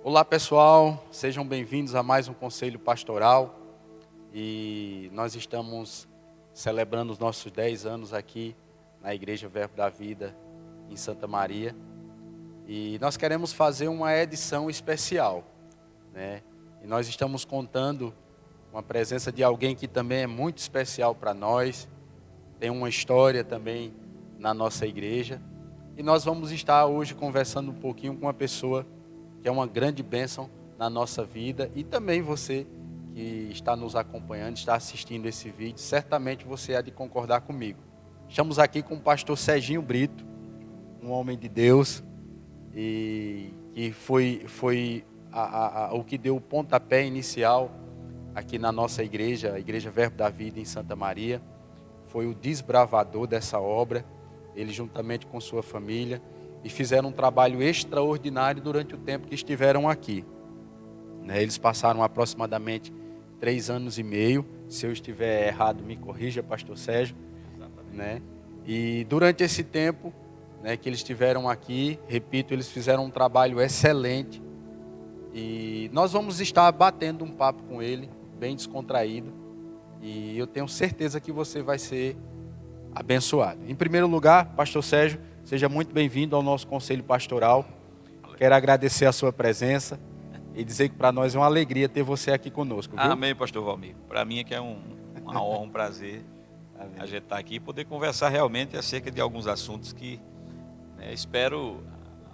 Olá pessoal, sejam bem-vindos a mais um Conselho Pastoral e nós estamos celebrando os nossos 10 anos aqui na Igreja Verbo da Vida em Santa Maria e nós queremos fazer uma edição especial, né? E nós estamos contando com a presença de alguém que também é muito especial para nós, tem uma história também na nossa igreja e nós vamos estar hoje conversando um pouquinho com uma pessoa que é uma grande bênção na nossa vida e também você que está nos acompanhando, está assistindo esse vídeo, certamente você há de concordar comigo. Estamos aqui com o pastor Serginho Brito, um homem de Deus e que foi o que deu o pontapé inicial aqui na nossa igreja, a Igreja Verbo da Vida em Santa Maria. Foi o desbravador dessa obra, ele juntamente com sua família, e fizeram um trabalho extraordinário durante o tempo que estiveram aqui. Eles passaram aproximadamente 3 anos e meio, se eu estiver errado me corrija, pastor Sérgio. Exatamente. E durante esse tempo que eles estiveram aqui, repito, eles fizeram um trabalho excelente, e nós vamos estar batendo um papo com ele, bem descontraído, e eu tenho certeza que você vai ser abençoado. Em primeiro lugar, pastor Sérgio, seja muito bem-vindo ao nosso Conselho Pastoral. Quero agradecer a sua presença e dizer que para nós é uma alegria ter você aqui conosco, viu? Amém, pastor Valmir. Para mim é que é uma honra, um prazer a gente estar aqui e poder conversar realmente acerca de alguns assuntos que espero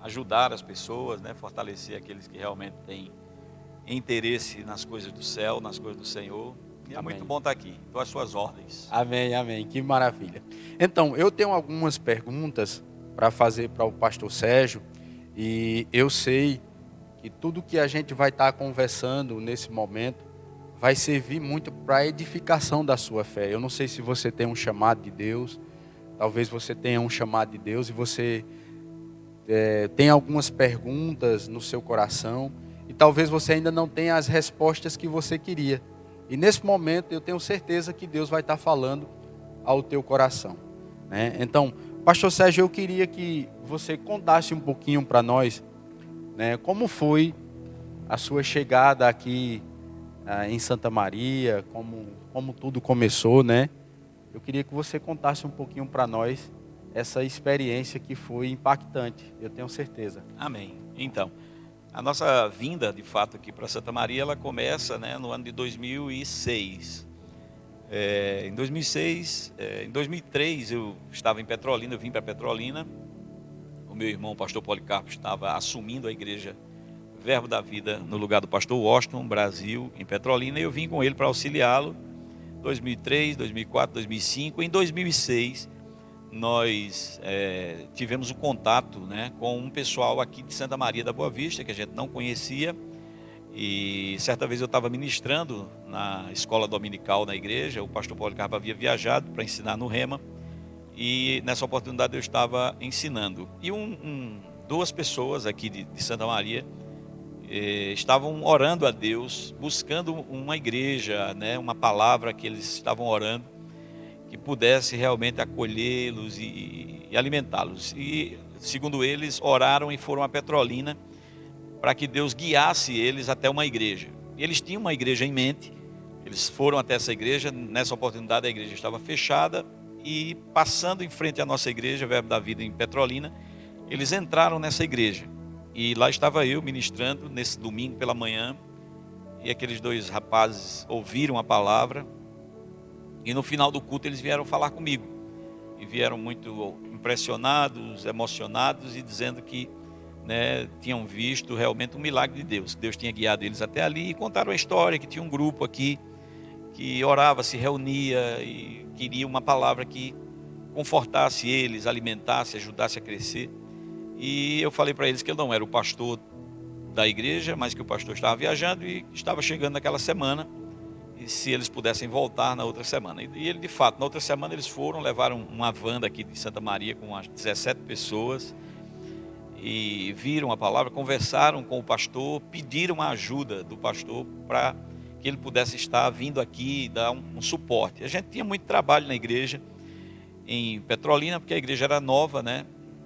ajudar as pessoas, fortalecer aqueles que realmente têm interesse nas coisas do céu, nas coisas do Senhor. E é muito bom estar aqui. Estou às suas ordens. Amém, amém. Que maravilha. Então, eu tenho algumas perguntas para fazer para o pastor Sérgio, e eu sei que tudo que a gente vai estar conversando nesse momento vai servir muito para a edificação da sua fé. Eu não sei se você tem um chamado de Deus, talvez você tenha um chamado de Deus e você tem algumas perguntas no seu coração e talvez você ainda não tenha as respostas que você queria. E nesse momento eu tenho certeza que Deus vai estar falando ao teu coração, né? Então, pastor Sérgio, eu queria que você contasse um pouquinho para nós, né, como foi a sua chegada aqui em Santa Maria, como tudo começou, né? Eu queria que você contasse um pouquinho para nós essa experiência que foi impactante, eu tenho certeza. Amém. Então, a nossa vinda, de fato, aqui para Santa Maria, ela começa no ano de 2006. Em 2003, eu estava em Petrolina, eu vim para Petrolina. O meu irmão, o pastor Policarpo, estava assumindo a igreja Verbo da Vida no lugar do pastor Washington, Brasil, em Petrolina. E eu vim com ele para auxiliá-lo. 2003, 2004, 2005. Em 2006, nós tivemos o contato com um pessoal aqui de Santa Maria da Boa Vista, que a gente não conhecia. E certa vez eu estava ministrando na escola dominical na igreja. O pastor Policarpo havia viajado para ensinar no Rema, e nessa oportunidade eu estava ensinando. E duas pessoas aqui de Santa Maria estavam orando a Deus, buscando uma igreja, uma palavra que eles estavam orando, que pudesse realmente acolhê-los e alimentá-los. E, segundo eles, oraram e foram a Petrolina para que Deus guiasse eles até uma igreja. E eles tinham uma igreja em mente, eles foram até essa igreja. Nessa oportunidade a igreja estava fechada, e passando em frente à nossa igreja, Verbo da Vida em Petrolina, eles entraram nessa igreja. E lá estava eu ministrando nesse domingo pela manhã, e aqueles dois rapazes ouviram a palavra, e no final do culto eles vieram falar comigo. E vieram muito impressionados, emocionados, e dizendo que tinham visto realmente um milagre de Deus. Deus tinha guiado eles até ali, e contaram a história que tinha um grupo aqui que orava, se reunia e queria uma palavra que confortasse eles, alimentasse, ajudasse a crescer. E eu falei para eles que eu não era o pastor da igreja, mas que o pastor estava viajando e estava chegando naquela semana, e se eles pudessem voltar na outra semana. E ele, de fato, na outra semana eles foram, levaram uma van daqui de Santa Maria com umas 17 pessoas, e viram a palavra, conversaram com o pastor, pediram a ajuda do pastor para que ele pudesse estar vindo aqui e dar um suporte. A gente tinha muito trabalho na igreja em Petrolina, porque a igreja era nova,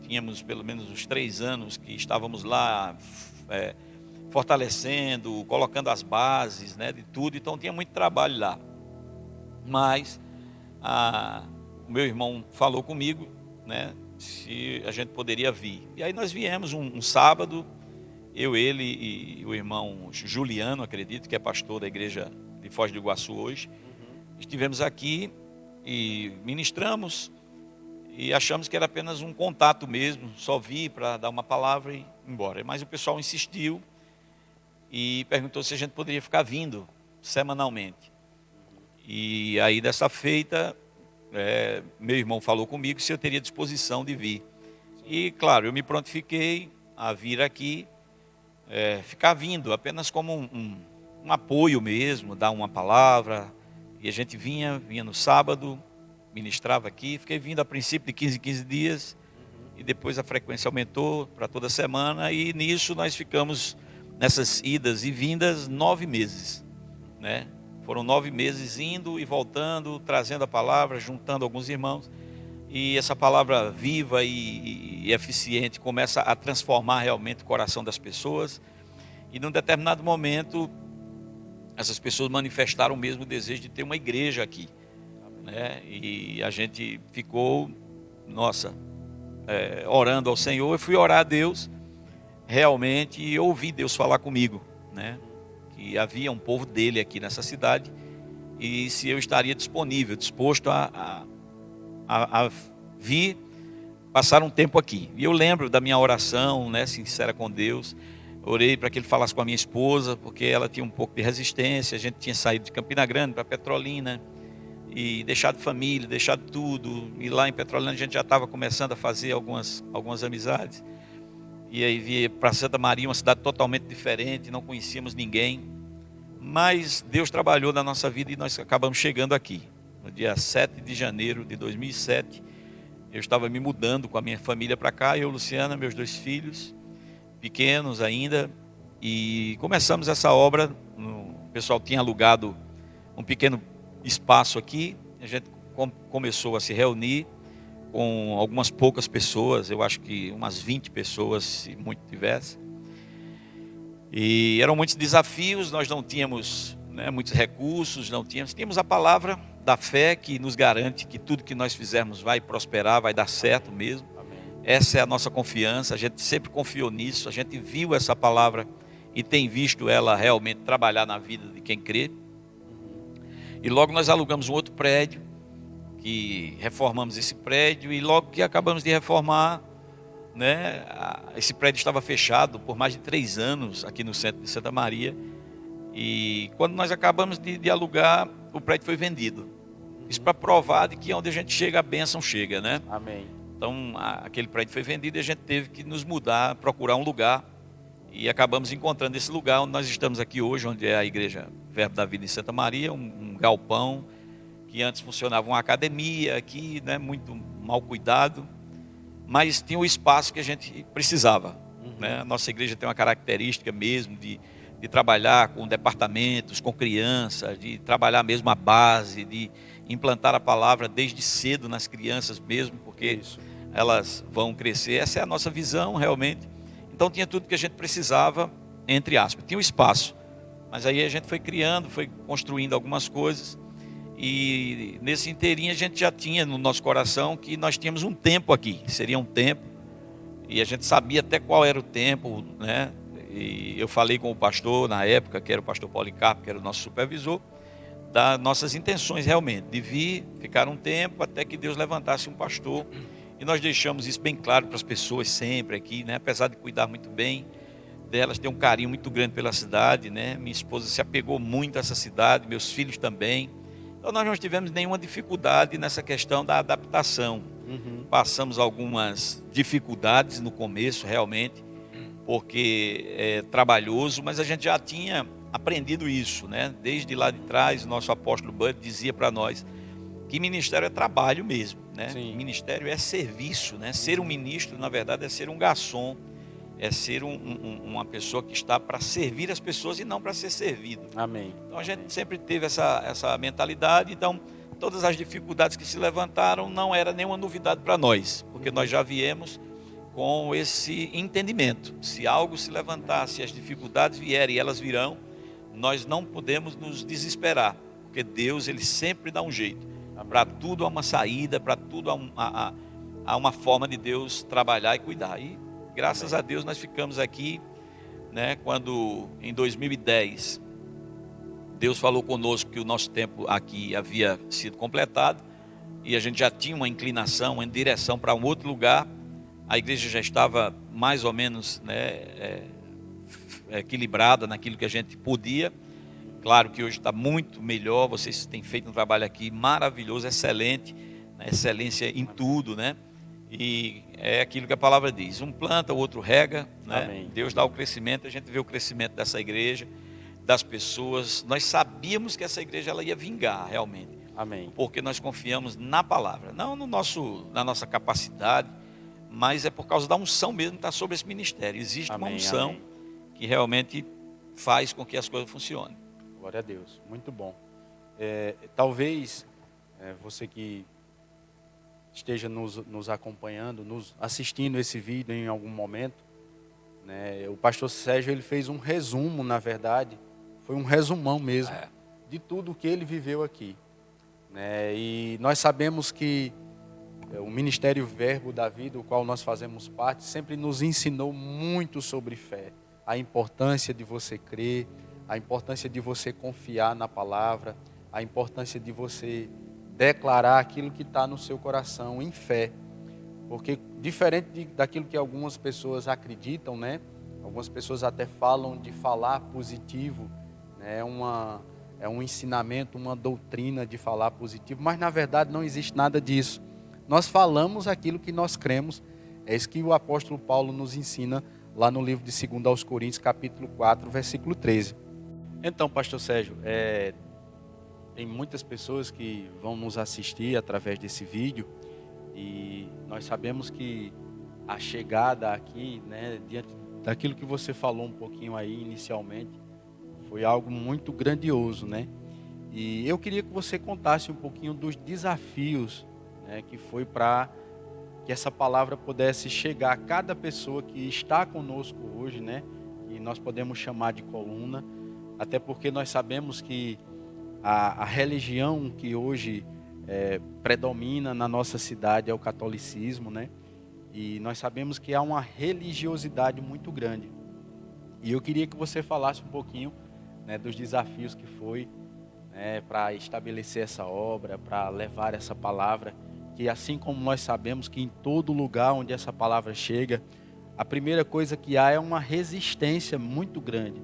Tínhamos pelo menos uns 3 anos que estávamos lá fortalecendo, colocando as bases, né, de tudo. Então tinha muito trabalho lá. Mas o meu irmão falou comigo, né, se a gente poderia vir. E aí nós viemos um sábado, eu, ele e o irmão Juliano, acredito, que é pastor da igreja de Foz do Iguaçu hoje. Estivemos aqui e ministramos e achamos que era apenas um contato mesmo, só vir para dar uma palavra e ir embora. Mas o pessoal insistiu e perguntou se a gente poderia ficar vindo semanalmente. E aí dessa feita, meu irmão falou comigo se eu teria disposição de vir. E claro, eu me prontifiquei a vir aqui, ficar vindo apenas como um apoio mesmo, dar uma palavra. E a gente vinha no sábado, ministrava aqui, fiquei vindo a princípio de 15 em 15 dias, e depois a frequência aumentou para toda semana, e nisso nós ficamos, nessas idas e vindas, 9 meses, né? Foram 9 meses indo e voltando, trazendo a palavra, juntando alguns irmãos, e essa palavra viva e eficiente começa a transformar realmente o coração das pessoas, e num determinado momento, essas pessoas manifestaram mesmo o desejo de ter uma igreja aqui, né? E a gente ficou, orando ao Senhor. Eu fui orar a Deus realmente e ouvi Deus falar comigo, né? Que havia um povo dele aqui nessa cidade e se eu estaria disponível, disposto a vir passar um tempo aqui. E eu lembro da minha oração, né, sincera com Deus. Orei para que ele falasse com a minha esposa, porque ela tinha um pouco de resistência. A gente tinha saído de Campina Grande para Petrolina e deixado família, deixado tudo. E lá em Petrolina a gente já estava começando a fazer algumas amizades. E aí via para Santa Maria, uma cidade totalmente diferente, não conhecíamos ninguém. Mas Deus trabalhou na nossa vida e nós acabamos chegando aqui. No dia 7 de janeiro de 2007, eu estava me mudando com a minha família para cá, eu, Luciana, meus 2 filhos, pequenos ainda, e começamos essa obra. O pessoal tinha alugado um pequeno espaço aqui, a gente começou a se reunir com algumas poucas pessoas, eu acho que umas 20 pessoas, se muito tivesse. E eram muitos desafios, nós não tínhamos, né, muitos recursos, tínhamos a palavra da fé que nos garante que tudo que nós fizermos vai prosperar, vai dar certo mesmo. Amém. Essa é a nossa confiança, a gente sempre confiou nisso, a gente viu essa palavra e tem visto ela realmente trabalhar na vida de quem crê. E logo nós alugamos um outro prédio, que reformamos esse prédio, e logo que acabamos de reformar, né, esse prédio estava fechado por mais de 3 anos aqui no centro de Santa Maria, e quando nós acabamos de alugar, o prédio foi vendido. Isso para provar de que onde a gente chega, a bênção chega, né? Amém. Então aquele prédio foi vendido e a gente teve que nos mudar, procurar um lugar, e acabamos encontrando esse lugar onde nós estamos aqui hoje, onde é a igreja Verbo da Vida em Santa Maria, um galpão que antes funcionava uma academia aqui, né, muito mal cuidado, mas tinha o espaço que a gente precisava, né? A nossa igreja tem uma característica mesmo de trabalhar com departamentos, com crianças, de trabalhar mesmo a base, de implantar a palavra desde cedo nas crianças mesmo, porque elas vão crescer. Essa é a nossa visão realmente. Então tinha tudo que a gente precisava, entre aspas, tinha um espaço, mas aí a gente foi criando, foi construindo algumas coisas. E nesse inteirinho a gente já tinha no nosso coração que nós tínhamos um tempo aqui, seria um tempo, e a gente sabia até qual era o tempo, né? E eu falei com o pastor na época, que era o pastor Policarpo, que era o nosso supervisor, das nossas intenções realmente, de vir, ficar um tempo até que Deus levantasse um pastor, e nós deixamos isso bem claro para as pessoas sempre aqui, né? Apesar de cuidar muito bem delas, ter um carinho muito grande pela cidade, né? Minha esposa se apegou muito a essa cidade, meus filhos também. Então nós não tivemos nenhuma dificuldade nessa questão da adaptação. Passamos algumas dificuldades no começo realmente, porque é trabalhoso, mas a gente já tinha aprendido isso, né? Desde lá de trás, o nosso apóstolo Bud dizia para nós que ministério é trabalho mesmo, né? Sim. Ministério é serviço, né? Ser um ministro, na verdade, é ser um garçom, é ser uma pessoa que está para servir as pessoas e não para ser servido. Amém. Então a gente sempre teve essa mentalidade. Então todas as dificuldades que se levantaram não era nenhuma novidade para nós, porque nós já viemos com esse entendimento. Se algo se levantar, se as dificuldades vierem, e elas virão, nós não podemos nos desesperar, porque Deus, ele sempre dá um jeito. Para tudo há uma saída, para tudo há uma forma de Deus trabalhar e cuidar. E graças a Deus nós ficamos aqui, né, quando em 2010 Deus falou conosco que o nosso tempo aqui havia sido completado e a gente já tinha uma inclinação, uma direção para um outro lugar. A igreja já estava mais ou menos, né, equilibrada naquilo que a gente podia. Claro que hoje está muito melhor, vocês têm feito um trabalho aqui maravilhoso, excelente, né, excelência em tudo, né? E é aquilo que a palavra diz, um planta, o outro rega, né? Deus dá o crescimento, a gente vê o crescimento dessa igreja, das pessoas. Nós sabíamos que essa igreja ela ia vingar realmente. Amém. Porque nós confiamos na palavra, não na nossa capacidade, mas é por causa da unção mesmo que está sobre esse ministério. Existe uma unção que realmente faz com que as coisas funcionem. Glória a Deus, muito bom. Talvez você que esteja nos acompanhando, nos assistindo esse vídeo em algum momento, né, o pastor Sérgio ele fez um resumo, na verdade, foi um resumão mesmo, de tudo o que ele viveu aqui. Né, e nós sabemos que o Ministério Verbo da Vida, o qual nós fazemos parte, sempre nos ensinou muito sobre fé. A importância de você crer, a importância de você confiar na palavra, a importância de você declarar aquilo que está no seu coração em fé. Porque diferente daquilo que algumas pessoas acreditam, né? Algumas pessoas até falam de falar positivo, né? É um ensinamento, uma doutrina de falar positivo, mas na verdade não existe nada disso. Nós falamos aquilo que nós cremos, é isso que o apóstolo Paulo nos ensina lá no livro de 2 aos Coríntios, capítulo 4, versículo 13. Então, pastor Sérgio, tem muitas pessoas que vão nos assistir através desse vídeo e nós sabemos que a chegada aqui, né, diante daquilo que você falou um pouquinho aí inicialmente, foi algo muito grandioso, né? E eu queria que você contasse um pouquinho dos desafios, né, que foi para que essa palavra pudesse chegar a cada pessoa que está conosco hoje, né? E nós podemos chamar de coluna, até porque nós sabemos que a religião que hoje predomina na nossa cidade é o catolicismo, né? E nós sabemos que há uma religiosidade muito grande. E eu queria que você falasse um pouquinho, né, dos desafios que foi, né, para estabelecer essa obra, para levar essa palavra, que assim como nós sabemos que em todo lugar onde essa palavra chega, a primeira coisa que há é uma resistência muito grande.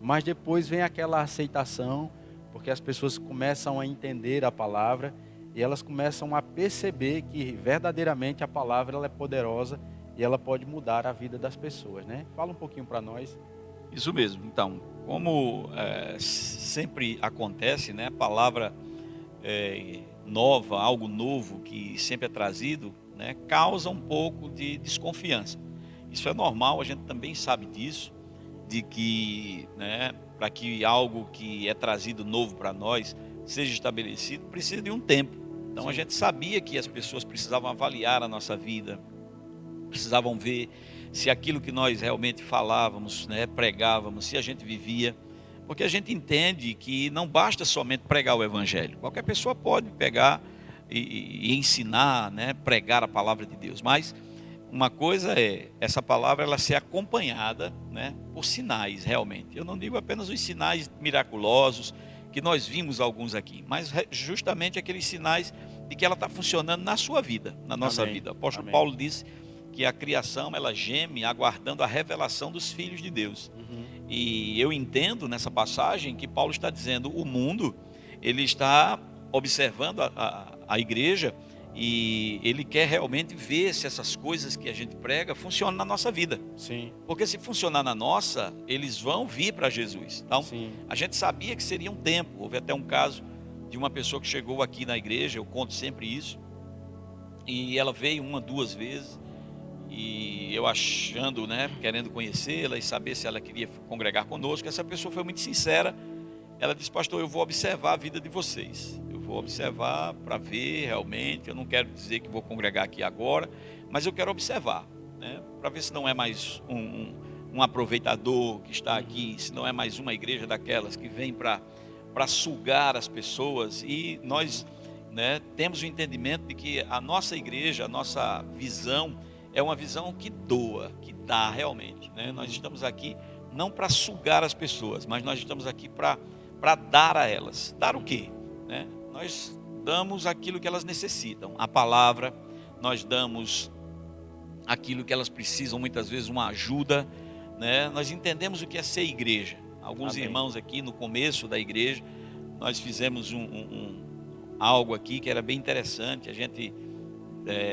Mas depois vem aquela aceitação, porque as pessoas começam a entender a palavra e elas começam a perceber que verdadeiramente a palavra ela é poderosa e ela pode mudar a vida das pessoas, né? Fala um pouquinho para nós. Isso mesmo. Então, como sempre acontece, né? A palavra nova, algo novo que sempre é trazido, né? Causa um pouco de desconfiança. Isso é normal, a gente também sabe disso, de que, né, para que algo que é trazido novo para nós seja estabelecido, precisa de um tempo. Então, a gente sabia que as pessoas precisavam avaliar a nossa vida, precisavam ver se aquilo que nós realmente falávamos, né, pregávamos, se a gente vivia. Porque a gente entende que não basta somente pregar o evangelho. Qualquer pessoa pode pegar e ensinar, né, pregar a palavra de Deus. Mas uma coisa é essa palavra ela ser acompanhada, né, por sinais realmente. Eu não digo apenas os sinais miraculosos, que nós vimos alguns aqui, mas justamente aqueles sinais de que ela está funcionando na sua vida, na nossa vida. O apóstolo Paulo disse que a criação ela geme aguardando a revelação dos filhos de Deus. E eu entendo nessa passagem que Paulo está dizendo, o mundo, ele está observando a igreja e ele quer realmente ver se essas coisas que a gente prega funcionam na nossa vida. Sim. Porque se funcionar na nossa, eles vão vir para Jesus. Então, sim, a gente sabia que seria um tempo. Houve até um caso de uma pessoa que chegou aqui na igreja, eu conto sempre isso, e ela veio 1, 2 vezes, e eu achando, né, querendo conhecê-la e saber se ela queria congregar conosco. Essa pessoa foi muito sincera. Ela disse, pastor, eu vou observar a vida de vocês. Eu vou observar para ver realmente. Eu não quero dizer que vou congregar aqui agora, mas eu quero observar. né? Para ver se não é mais um aproveitador que está aqui, se não é mais uma igreja daquelas que vem para sugar as pessoas. E nós, né, temos o entendimento de que a nossa igreja, a nossa visão é uma visão que doa, que dá realmente, né? Nós estamos aqui não para sugar as pessoas, mas nós estamos aqui para dar a elas. Dar o quê? Né? Nós damos aquilo que elas necessitam, a palavra, nós damos aquilo que elas precisam, muitas vezes uma ajuda, né? Nós entendemos o que é ser igreja. Alguns Amém. irmãos aqui no começo da igreja, nós fizemos algo aqui que era bem interessante. A gente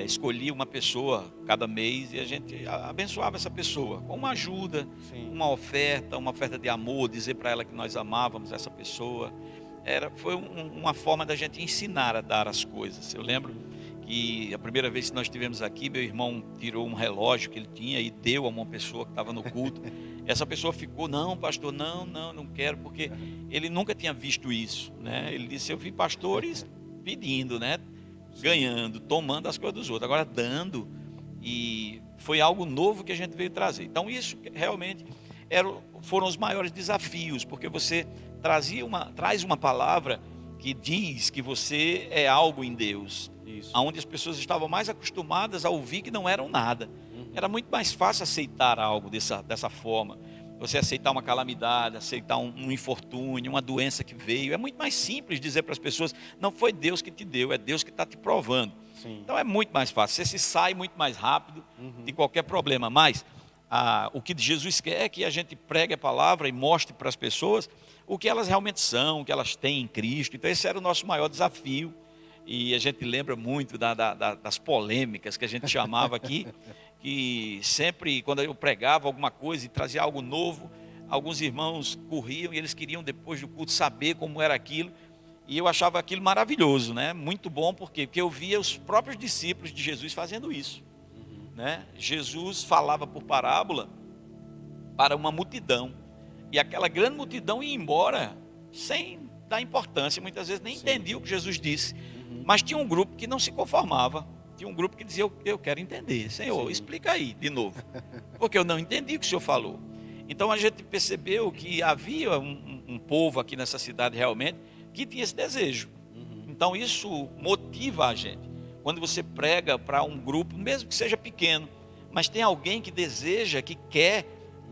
escolhia uma pessoa cada mês e a gente abençoava essa pessoa com uma ajuda, Sim. uma oferta de amor, dizer para ela que nós amávamos essa pessoa. Foi uma forma da gente ensinar a dar as coisas. Eu lembro que a primeira vez que nós estivemos aqui, meu irmão tirou um relógio que ele tinha e deu a uma pessoa que estava no culto. Essa pessoa ficou, não, pastor, não quero, porque ele nunca tinha visto isso, né? Ele disse, eu vi pastores pedindo, né? Ganhando, tomando as coisas dos outros, agora dando. E foi algo novo que a gente veio trazer. Então isso realmente foram os maiores desafios, porque você traz uma palavra que diz que você é algo em Deus. Isso. Onde as pessoas estavam mais acostumadas a ouvir que não eram nada. Era muito mais fácil aceitar algo dessa forma. Você aceitar uma calamidade, aceitar um infortúnio, uma doença que veio. É muito mais simples dizer para as pessoas, não foi Deus que te deu, é Deus que está te provando. Sim. Então é muito mais fácil, você se sai muito mais rápido de qualquer problema. Mas o que Jesus quer é que a gente pregue a palavra e mostre para as pessoas o que elas realmente são, o que elas têm em Cristo. Então esse era o nosso maior desafio. E a gente lembra muito das polêmicas que a gente chamava aqui, que sempre quando eu pregava alguma coisa e trazia algo novo, alguns irmãos corriam e eles queriam depois do culto saber como era aquilo. E eu achava aquilo maravilhoso, né? Muito bom, por quê? Porque eu via os próprios discípulos de Jesus fazendo isso, né? Jesus falava por parábola para uma multidão, e aquela grande multidão ia embora sem dar importância, muitas vezes nem entendia o que Jesus disse. Mas tinha um grupo que não se conformava. Tinha um grupo que dizia, eu quero entender. Senhor, explica aí de novo. Porque eu não entendi o que o Senhor falou. Então a gente percebeu que havia um povo aqui nessa cidade realmente que tinha esse desejo. Então isso motiva a gente. Quando você prega para um grupo, mesmo que seja pequeno, mas tem alguém que deseja, que quer,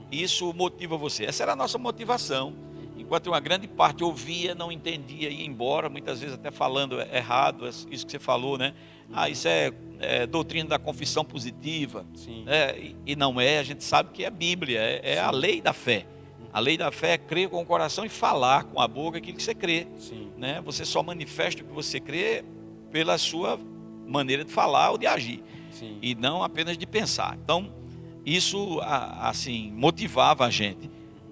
isso motiva você. Essa era a nossa motivação. Enquanto uma grande parte ouvia, não entendia, ia embora, muitas vezes até falando errado, isso que você falou, né? Isso é doutrina da confissão positiva. E não é, a gente sabe que é a Bíblia, é a lei da fé. A lei da fé é crer com o coração e falar com a boca aquilo que você crê. Né? Você só manifesta o que você crê pela sua maneira de falar ou de agir. E não apenas de pensar. Então, isso assim, motivava a gente,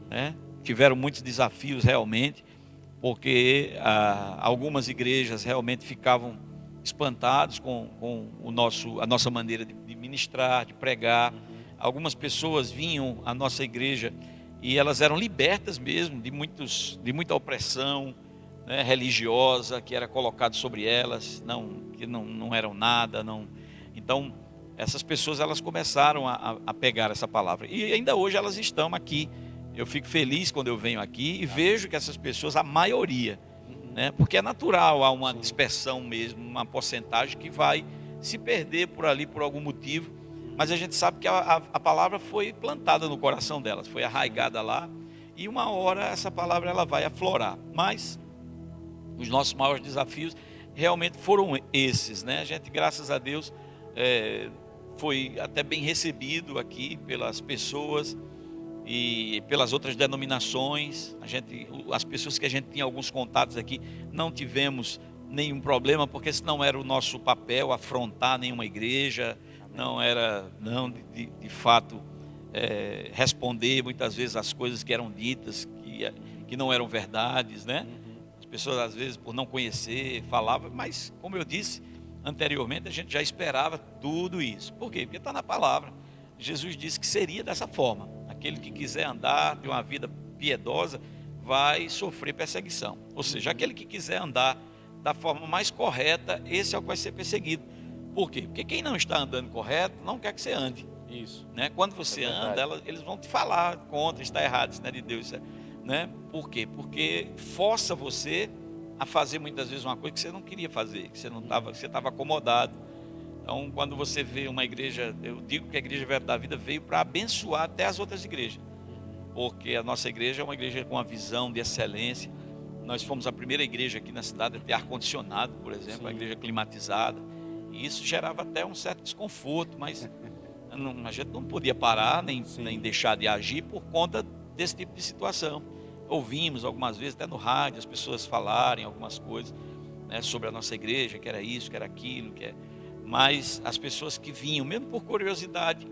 né? Tiveram muitos desafios realmente, porque algumas igrejas realmente ficavam espantados com a nossa maneira de ministrar, de pregar. Algumas pessoas vinham à nossa igreja e elas eram libertas mesmo de muita opressão, né, religiosa que era colocada sobre elas, que não eram nada. Então, essas pessoas elas começaram a pegar essa palavra. E ainda hoje elas estão aqui. Eu fico feliz quando eu venho aqui e vejo que essas pessoas, a maioria, né, porque é natural, há uma dispersão mesmo, uma porcentagem que vai se perder por ali por algum motivo, mas a gente sabe que a palavra foi plantada no coração delas, foi arraigada lá, e uma hora essa palavra ela vai aflorar. Mas os nossos maiores desafios realmente foram esses, né? A gente, graças a Deus, foi até bem recebido aqui pelas pessoas e pelas outras denominações. As pessoas que a gente tinha alguns contatos aqui, não tivemos nenhum problema, porque esse não era o nosso papel, afrontar nenhuma igreja. Não era, de fato, responder muitas vezes as coisas que eram ditas, que não eram verdades, né? As pessoas às vezes por não conhecer, falavam, mas como eu disse anteriormente, a gente já esperava tudo isso. Por quê? Porque está na palavra. Jesus disse que seria dessa forma. Aquele que quiser andar de uma vida piedosa vai sofrer perseguição. Ou seja, aquele que quiser andar da forma mais correta, esse é o que vai ser perseguido. Por quê? Porque quem não está andando correto não quer que você ande. Isso. Né? Quando você anda, eles vão te falar contra, está errado, isso não é de Deus. Né? Por quê? Porque força você a fazer muitas vezes uma coisa que você não queria fazer, que você não estava, que você estava acomodado. Então, quando você vê uma igreja, eu digo que a Igreja Verbo da Vida veio para abençoar até as outras igrejas, porque a nossa igreja é uma igreja com uma visão de excelência. Nós fomos a primeira igreja aqui na cidade a ter ar-condicionado, por exemplo, uma igreja climatizada, e isso gerava até um certo desconforto, mas a gente não podia parar, nem deixar de agir por conta desse tipo de situação. Ouvimos algumas vezes, até no rádio, as pessoas falarem algumas coisas, né, sobre a nossa igreja, que era isso, que era aquilo, mas as pessoas que vinham, mesmo por curiosidade,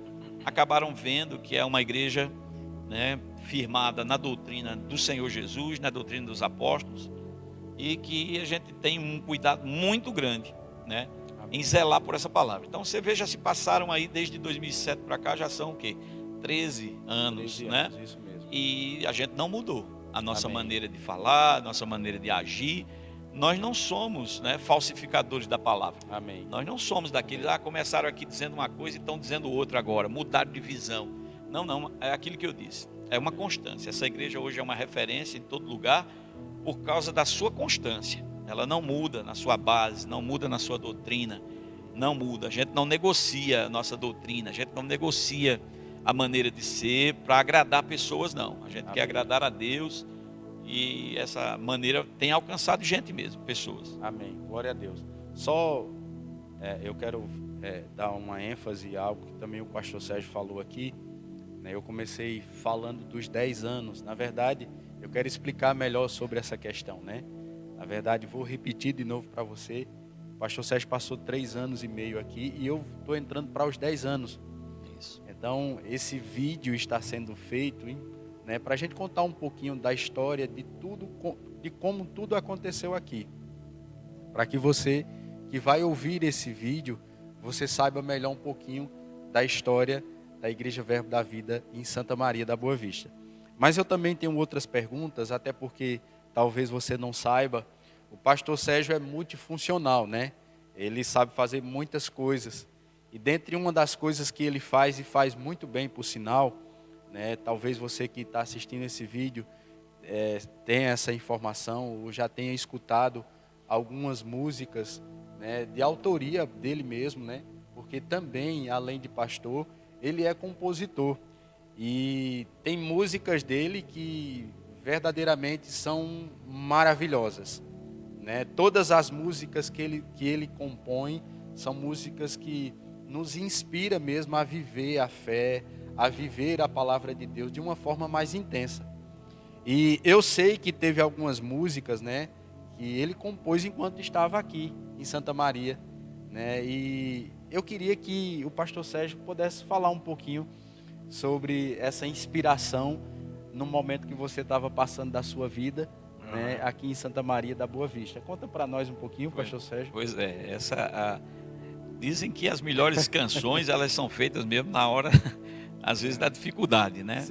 acabaram vendo que é uma igreja, né, firmada na doutrina do Senhor Jesus, na doutrina dos apóstolos, e que a gente tem um cuidado muito grande, né, em zelar por essa palavra. Então você veja, se passaram aí desde 2007 para cá, já são o quê? 13 anos, 13 né? Isso mesmo. E a gente não mudou a nossa maneira de falar, a nossa maneira de agir. Nós não somos, né, falsificadores da palavra. Amém. Nós não somos daqueles, começaram aqui dizendo uma coisa e estão dizendo outra agora, mudaram de visão. Não, é aquilo que eu disse, é uma constância. Essa igreja hoje é uma referência em todo lugar por causa da sua constância. Ela não muda na sua base, não muda na sua doutrina, não muda. A gente não negocia a nossa doutrina, a gente não negocia a maneira de ser para agradar pessoas, não. A gente quer agradar a Deus. E essa maneira tem alcançado gente mesmo, pessoas. Amém, glória a Deus. Só eu quero dar uma ênfase a algo que também o pastor Sérgio falou aqui, né? Eu comecei falando dos 10 anos. Na verdade, eu quero explicar melhor sobre essa questão, né? Na verdade, vou repetir de novo para você. O pastor Sérgio passou 3 anos e meio aqui e eu estou entrando para os 10 anos. Isso. Então, esse vídeo está sendo feito, né, para a gente contar um pouquinho da história de tudo, de como tudo aconteceu aqui, para que você que vai ouvir esse vídeo, você saiba melhor um pouquinho da história da Igreja Verbo da Vida em Santa Maria da Boa Vista. Mas eu também tenho outras perguntas, até porque talvez você não saiba, o pastor Sérgio é multifuncional, né? Ele sabe fazer muitas coisas, e dentre uma das coisas que ele faz, e faz muito bem, por sinal, né, talvez você que está assistindo esse vídeo tenha essa informação ou já tenha escutado algumas músicas, né, de autoria dele mesmo, né, porque também, além de pastor, ele é compositor. E tem músicas dele que verdadeiramente são maravilhosas, né? Todas as músicas que ele compõe são músicas que nos inspiram mesmo a viver a fé, a viver a palavra de Deus de uma forma mais intensa. E eu sei que teve algumas músicas, né, que ele compôs enquanto estava aqui em Santa Maria, né? E eu queria que o pastor Sérgio pudesse falar um pouquinho sobre essa inspiração no momento que você estava passando da sua vida, né, aqui em Santa Maria da Boa Vista. Conta para nós um pouquinho, pastor Sérgio. Pois é, dizem que as melhores canções elas são feitas mesmo na hora, às vezes, da dificuldade, né?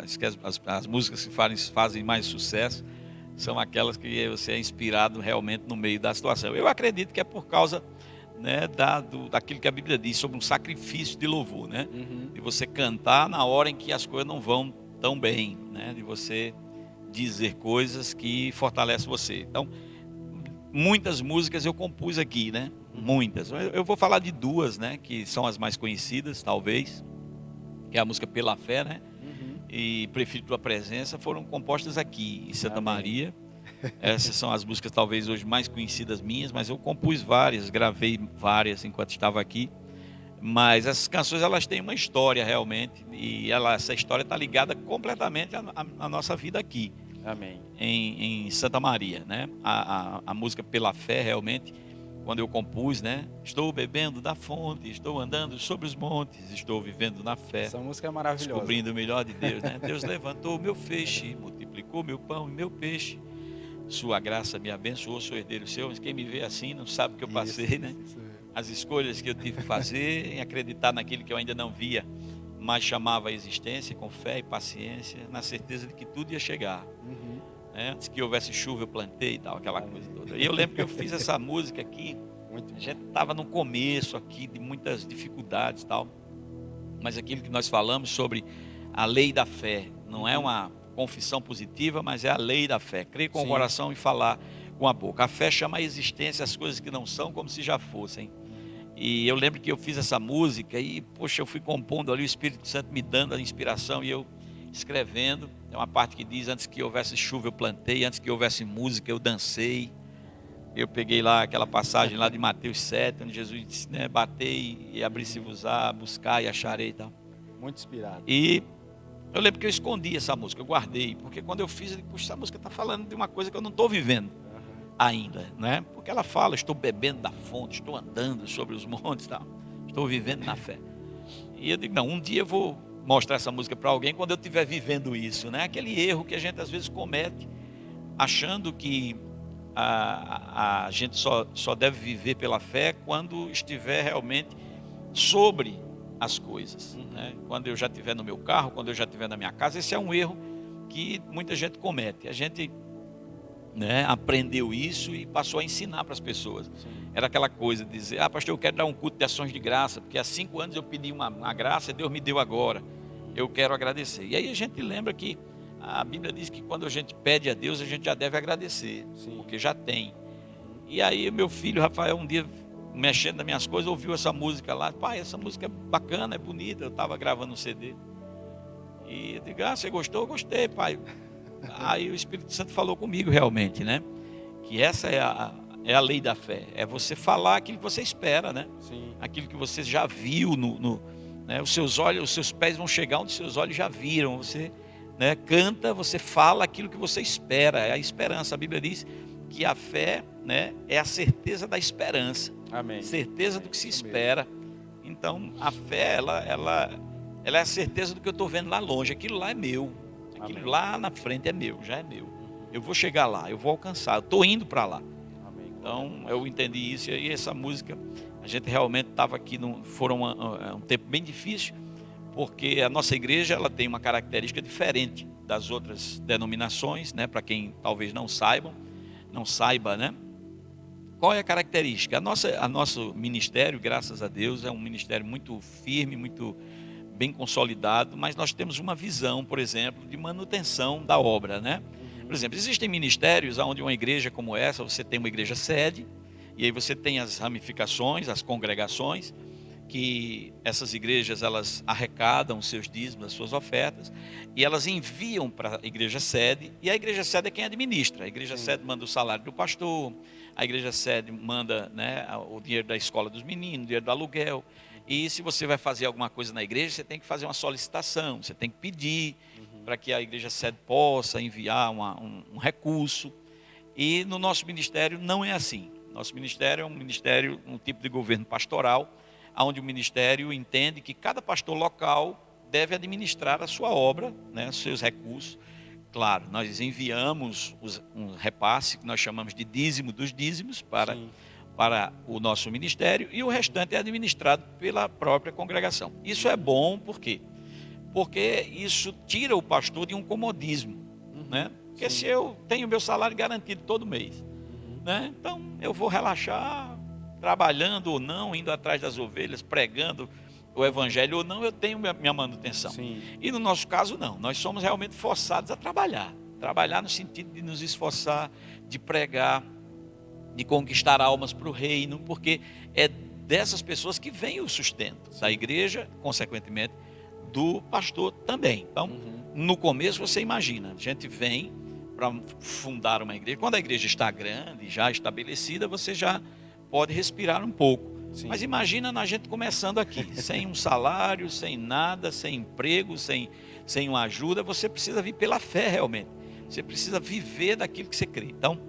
Acho que as músicas que fazem mais sucesso são aquelas que você é inspirado realmente no meio da situação. Eu acredito que é por causa, né, daquilo que a Bíblia diz sobre um sacrifício de louvor, né? De você cantar na hora em que as coisas não vão tão bem, né? De você dizer coisas que fortalecem você. Então, muitas músicas eu compus aqui, né? Muitas. Eu vou falar de duas, né, que são as mais conhecidas, talvez, que é a música Pela Fé, né? E Prefiro Tua Presença, foram compostas aqui em Santa Maria. Essas são as músicas talvez hoje mais conhecidas minhas, mas eu compus várias, gravei várias enquanto estava aqui. Mas essas canções, elas têm uma história realmente, e essa história está ligada completamente à nossa vida aqui. Amém. Em Santa Maria, né? A música Pela Fé, realmente, quando eu compus, né? Estou bebendo da fonte, estou andando sobre os montes, estou vivendo na fé. Essa música é maravilhosa. Descobrindo o melhor de Deus, né? Deus levantou o meu feixe, multiplicou meu pão e meu peixe. Sua graça me abençoou, sou herdeiro seu. Mas quem me vê assim não sabe o que eu passei, né? As escolhas que eu tive que fazer, em acreditar naquilo que eu ainda não via, mas chamava a existência com fé e paciência, na certeza de que tudo ia chegar. Antes que houvesse chuva eu plantei e tal, aquela coisa toda. E eu lembro que eu fiz essa música aqui, a gente estava no começo aqui de muitas dificuldades e tal. mas aquilo que nós falamos sobre a lei da fé. Não é uma confissão positiva, mas é a lei da fé. Crer com o coração e falar com a boca. A fé chama a existência as coisas que não são como se já fossem. E eu lembro que eu fiz essa música e, poxa, eu fui compondo ali, o Espírito Santo me dando a inspiração e eu escrevendo. É uma parte que diz: antes que houvesse chuva eu plantei, antes que houvesse música eu dancei. Eu peguei lá aquela passagem lá de Mateus 7, onde Jesus disse, né, batei e abri-se-vos-á, buscar e acharei e tal. Muito inspirado. E eu lembro que eu escondi essa música, eu guardei, porque quando eu fiz, eu disse, puxa, essa música está falando de uma coisa que eu não estou vivendo ainda, né? Porque ela fala, estou bebendo da fonte, estou andando sobre os montes, tal, estou vivendo na fé. E eu digo, não, um dia eu vou mostrar essa música para alguém quando eu estiver vivendo isso, né? Aquele erro que a gente às vezes comete, achando que a gente só deve viver pela fé quando estiver realmente sobre as coisas, né? Quando eu já estiver no meu carro, quando eu já estiver na minha casa. Esse é um erro que muita gente comete. A gente, né, aprendeu isso e passou a ensinar para as pessoas. Era aquela coisa de dizer, pastor, eu quero dar um culto de ações de graça, porque há 5 anos eu pedi uma graça e Deus me deu agora, eu quero agradecer. E aí a gente lembra que a Bíblia diz que quando a gente pede a Deus, a gente já deve agradecer, porque já tem. E aí meu filho Rafael, um dia, mexendo nas minhas coisas, ouviu essa música lá. Pai, essa música é bacana, é bonita. Eu estava gravando um CD. E eu digo, você gostou? Eu gostei, pai. Aí o Espírito Santo falou comigo realmente, né? Que essa é a lei da fé. É você falar aquilo que você espera, né? Sim. Aquilo que você já viu, né? Os seus pés vão chegar onde os seus olhos já viram. Você, né, canta, você fala aquilo que você espera. É a esperança. A Bíblia diz que a fé, né, é a certeza da esperança. Amém. Certeza do que se espera. Então, a fé, ela é a certeza do que eu estou vendo lá longe. Aquilo lá é meu. Aquilo Amém. lá na frente é meu, já é meu. Eu vou chegar lá, eu vou alcançar, eu estou indo para lá. Amém. Então, eu entendi isso. E essa música, a gente realmente estava aqui, foram um tempo bem difícil, porque a nossa igreja, ela tem uma característica diferente das outras denominações, né? Para quem talvez não saiba, né? Qual é a característica? Nosso ministério, graças a Deus, é um ministério muito firme, muito bem consolidado, mas nós temos uma visão, por exemplo, de manutenção da obra, né? Por exemplo, existem ministérios onde uma igreja como essa, você tem uma igreja sede, e aí você tem as ramificações, as congregações, que essas igrejas, elas arrecadam os seus dízimos, as suas ofertas, e elas enviam para a igreja sede, e a igreja sede é quem administra. A igreja sede manda o salário do pastor, a igreja sede manda, né, o dinheiro da escola dos meninos, o dinheiro do aluguel. E se você vai fazer alguma coisa na igreja, você tem que fazer uma solicitação, você tem que pedir para que a igreja sede possa enviar um recurso. E no nosso ministério não é assim. Nosso ministério é um tipo de governo pastoral, onde o ministério entende que cada pastor local deve administrar a sua obra, né, os seus recursos. Claro, nós enviamos um repasse que nós chamamos de dízimo dos dízimos para o nosso ministério, e o restante é administrado pela própria congregação. Isso é bom, por quê? Porque isso tira o pastor de um comodismo, né? Porque se eu tenho meu salário garantido todo mês, né? Então eu vou relaxar, trabalhando ou não, indo atrás das ovelhas, pregando o evangelho ou não, eu tenho minha manutenção. Sim. E no nosso caso não, nós somos realmente forçados a trabalhar no sentido de nos esforçar, de pregar, de conquistar almas para o reino, porque é dessas pessoas que vem o sustento da igreja, consequentemente do pastor também. Então, no começo você imagina, a gente vem para fundar uma igreja. Quando a igreja está grande, já estabelecida, você já pode respirar um pouco. Sim. Mas imagina a gente começando aqui, sem um salário, sem nada, sem emprego, sem uma ajuda. Você precisa vir pela fé realmente. Você precisa viver daquilo que você crê. Então,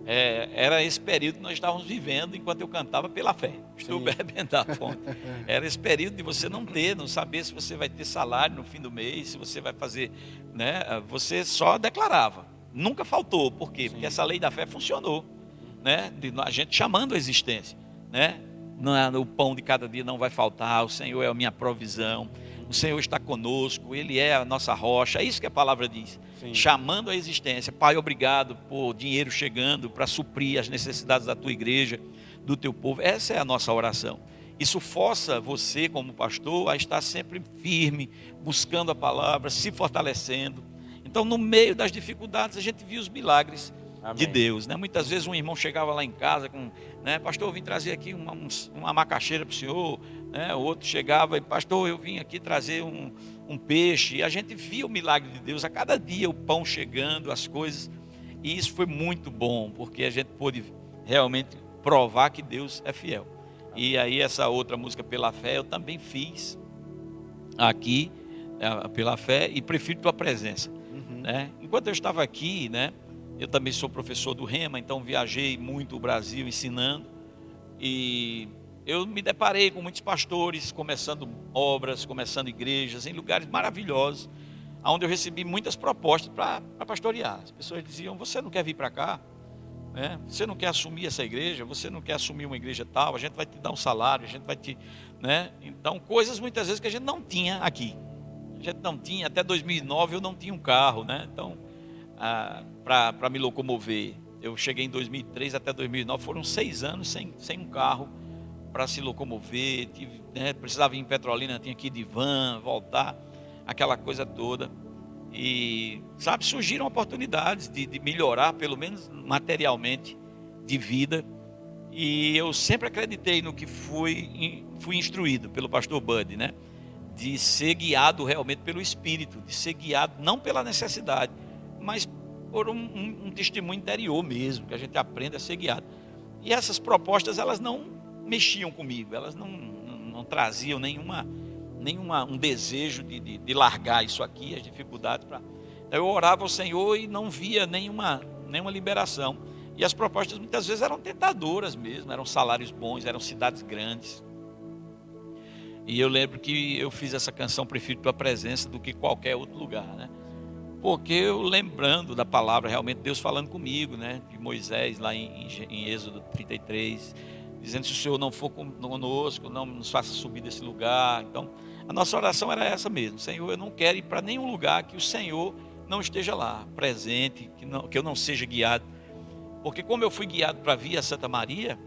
era esse período que nós estávamos vivendo enquanto eu cantava pela fé. Estou bebendo da fonte. Era esse período de você não saber se você vai ter salário no fim do mês, se você vai fazer, né? Você só declarava. Nunca faltou. Por quê? Porque essa lei da fé funcionou, né? A gente chamando a existência, né? O pão de cada dia não vai faltar, o Senhor é a minha provisão, o Senhor está conosco, Ele é a nossa rocha. É isso que a palavra diz. Sim. Chamando a existência. Pai, obrigado por dinheiro chegando para suprir as necessidades da tua igreja, do teu povo. Essa é a nossa oração. isso força você, como pastor, a estar sempre firme, buscando a palavra, se fortalecendo. Então, no meio das dificuldades, a gente viu os milagres de Amém. Deus, né? Muitas vezes um irmão chegava lá em casa com, né, pastor, eu vim trazer aqui uma macaxeira para o senhor, né? O outro chegava e, pastor, eu vim aqui trazer um peixe. E a gente via o milagre de Deus a cada dia, o pão chegando, as coisas. E isso foi muito bom, porque a gente pôde realmente provar que Deus é fiel. E aí essa outra música, Pela Fé, eu também fiz aqui, pela fé, e prefiro tua presença. Né? Enquanto eu estava aqui, né, eu também sou professor do Rema, então viajei muito o Brasil ensinando, e eu me deparei com muitos pastores começando obras, começando igrejas em lugares maravilhosos, onde eu recebi muitas propostas para pastorear. As pessoas diziam: você não quer vir para cá? Né? Você não quer assumir essa igreja? Você não quer assumir uma igreja tal? A gente vai te dar um salário, a gente vai te... Né? Então, coisas muitas vezes que a gente não tinha aqui. A gente não tinha, até 2009 eu não tinha um carro, né? Então, para me locomover, eu cheguei em 2003 até 2009, foram 6 anos sem um carro para se locomover, né? Precisava ir em Petrolina, tinha que ir de van, voltar, aquela coisa toda. E, sabe, surgiram oportunidades de melhorar, pelo menos materialmente, de vida. E eu sempre acreditei no que fui instruído pelo pastor Bud, né? De ser guiado realmente pelo Espírito, de ser guiado não pela necessidade, mas por um testemunho interior mesmo, que a gente aprende a ser guiado. E essas propostas, elas não mexiam comigo, elas não traziam um desejo de largar isso aqui, as dificuldades. Eu orava ao Senhor e não via nenhuma liberação. E as propostas muitas vezes eram tentadoras mesmo, eram salários bons, eram cidades grandes. E eu lembro que eu fiz essa canção, Prefiro Tua Presença, do que qualquer outro lugar, né? Porque eu lembrando da palavra, realmente Deus falando comigo, né? De Moisés lá em Êxodo 33, dizendo: se o Senhor não for conosco, não nos faça subir desse lugar. Então, a nossa oração era essa mesmo: Senhor, eu não quero ir para nenhum lugar que o Senhor não esteja lá, presente, que eu não seja guiado. Porque como eu fui guiado para vir a Santa Maria,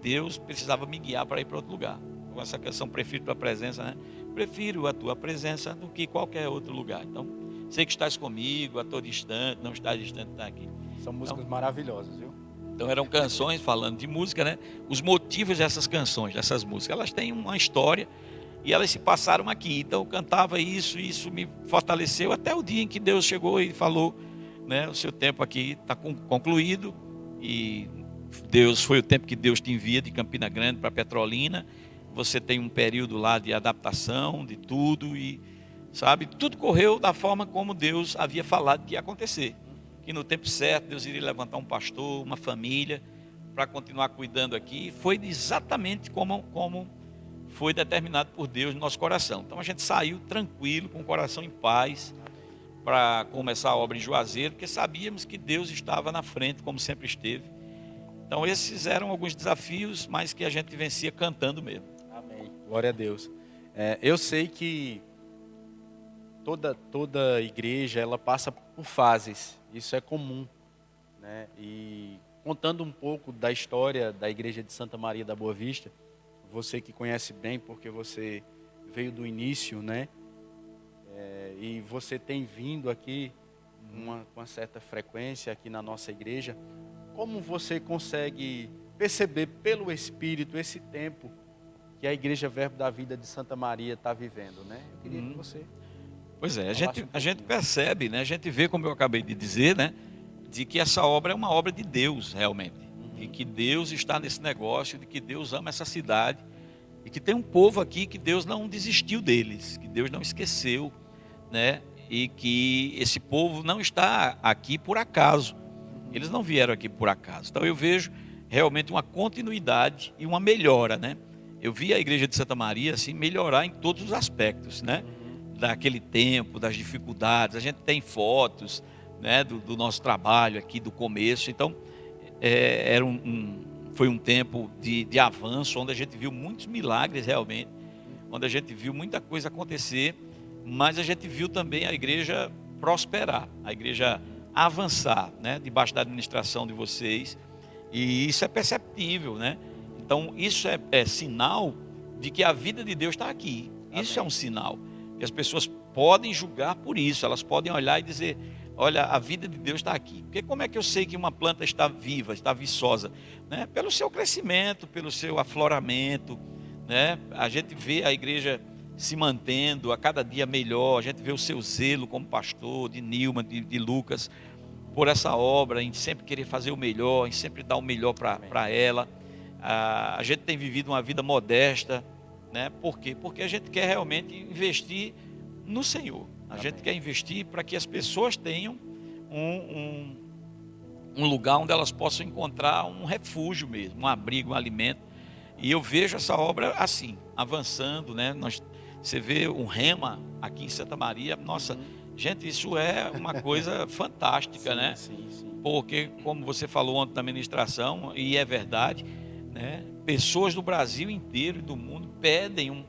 Deus precisava me guiar para ir para outro lugar. Com essa canção, Prefiro Tua Presença, né? Prefiro a Tua Presença do que qualquer outro lugar. Então, sei que estás comigo, a todo instante, não estás distante, está aqui. São músicas maravilhosas, viu? Então eram canções falando de música, né? Os motivos dessas canções, dessas músicas, elas têm uma história e elas se passaram aqui. Então eu cantava isso me fortaleceu até o dia em que Deus chegou e falou, né? O seu tempo aqui está concluído, e foi o tempo que Deus te envia de Campina Grande para Petrolina. Você tem um período lá de adaptação, de tudo, e sabe, tudo correu da forma como Deus havia falado que ia acontecer. Que no tempo certo Deus iria levantar um pastor, uma família, para continuar cuidando aqui. E foi exatamente como foi determinado por Deus no nosso coração. Então a gente saiu tranquilo, com o coração em paz, para começar a obra em Juazeiro, porque sabíamos que Deus estava na frente, como sempre esteve. Então esses eram alguns desafios, mas que a gente vencia cantando mesmo. Amém. Glória a Deus. Eu sei que toda igreja, ela passa por fases. Isso é comum, né? E contando um pouco da história da igreja de Santa Maria da Boa Vista, você que conhece bem, porque você veio do início, né? E você tem vindo aqui com uma certa frequência aqui na nossa igreja. Como você consegue perceber pelo Espírito esse tempo que a Igreja Verbo da Vida de Santa Maria está vivendo, né? Eu queria que você... Pois é, a gente percebe, né? A gente vê, como eu acabei de dizer, né? De que essa obra é uma obra de Deus, realmente. De que Deus está nesse negócio, de que Deus ama essa cidade. E que tem um povo aqui que Deus não desistiu deles, que Deus não esqueceu, né? E que esse povo não está aqui por acaso. Eles não vieram aqui por acaso. Então eu vejo realmente uma continuidade e uma melhora, né? Eu vi a igreja de Santa Maria assim melhorar em todos os aspectos, né? Daquele tempo, das dificuldades. A gente tem fotos, né, do nosso trabalho aqui do começo. Então foi um tempo de avanço, onde a gente viu muitos milagres realmente, onde a gente viu muita coisa acontecer, mas a gente viu também a igreja prosperar, a igreja avançar, né, debaixo da administração de vocês. E isso é perceptível, né? Então isso é sinal de que a vida de Deus está aqui. Isso Amém. é um sinal. E as pessoas podem julgar por isso. Elas podem olhar e dizer, olha, a vida de Deus está aqui. Porque como é que eu sei que uma planta está viva, está viçosa? Né? Pelo seu crescimento, pelo seu afloramento. Né? A gente vê a igreja se mantendo a cada dia melhor. A gente vê o seu zelo como pastor, de Nilma, de Lucas, por essa obra, em sempre querer fazer o melhor, em sempre dar o melhor para ela. A gente tem vivido uma vida modesta, né? Por quê? Porque a gente quer realmente investir no Senhor. A gente quer investir para que as pessoas tenham um lugar onde elas possam encontrar um refúgio mesmo, um abrigo, um alimento. E eu vejo essa obra assim, avançando, né? Você vê um Rema aqui em Santa Maria, nossa, gente, isso é uma coisa fantástica, né? Sim. Porque, como você falou ontem na ministração, e é verdade, né? Pessoas do Brasil inteiro e do mundo pedem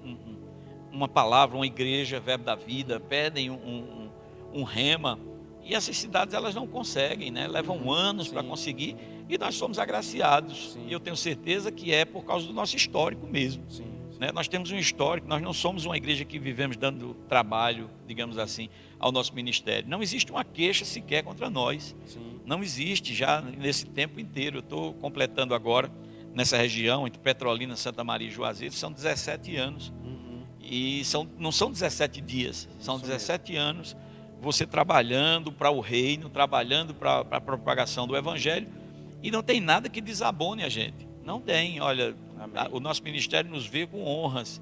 uma palavra, uma igreja, Verbo da Vida, pedem um Rema, e essas cidades elas não conseguem, né? Levam anos para conseguir, e nós somos agraciados. E eu tenho certeza que é por causa do nosso histórico mesmo. Né? Nós temos um histórico, nós não somos uma igreja que vivemos dando trabalho, digamos assim, ao nosso ministério. Não existe uma queixa sequer contra nós. Não existe já nesse tempo inteiro. Eu estou completando agora, nessa região, entre Petrolina, Santa Maria e Juazeiro, são 17 anos. E não são 17 dias, são 17 anos você trabalhando para o reino, trabalhando para a propagação do evangelho, e não tem nada que desabone a gente. Não tem, olha, o nosso ministério nos vê com honras,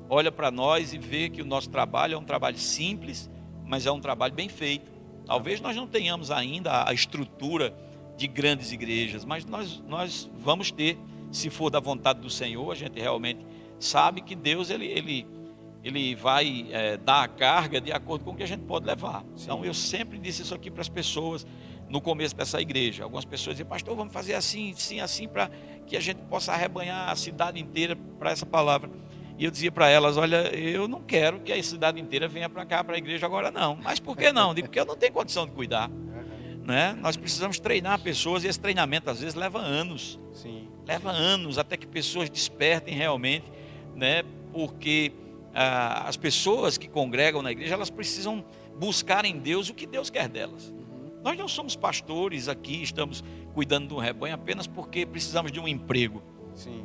olha para nós e vê que o nosso trabalho é um trabalho simples, mas é um trabalho bem feito. Talvez nós não tenhamos ainda a estrutura de grandes igrejas, mas nós vamos ter, se for da vontade do Senhor. A gente realmente sabe que Deus ele vai dar a carga de acordo com o que a gente pode levar. Então eu sempre disse isso aqui para as pessoas no começo dessa igreja. Algumas pessoas diziam, pastor, vamos fazer assim, assim, para que a gente possa arrebanhar a cidade inteira para essa palavra. E eu dizia para elas, olha, eu não quero que a cidade inteira venha para cá, para a igreja agora não. Mas por que não? Digo, porque eu não tenho condição de cuidar. Né? Nós precisamos treinar pessoas, e esse treinamento às vezes leva anos. Leva anos até que pessoas despertem realmente, né? Porque as pessoas que congregam na igreja, elas precisam buscar em Deus o que Deus quer delas. Nós não somos pastores aqui, estamos cuidando de um rebanho apenas porque precisamos de um emprego.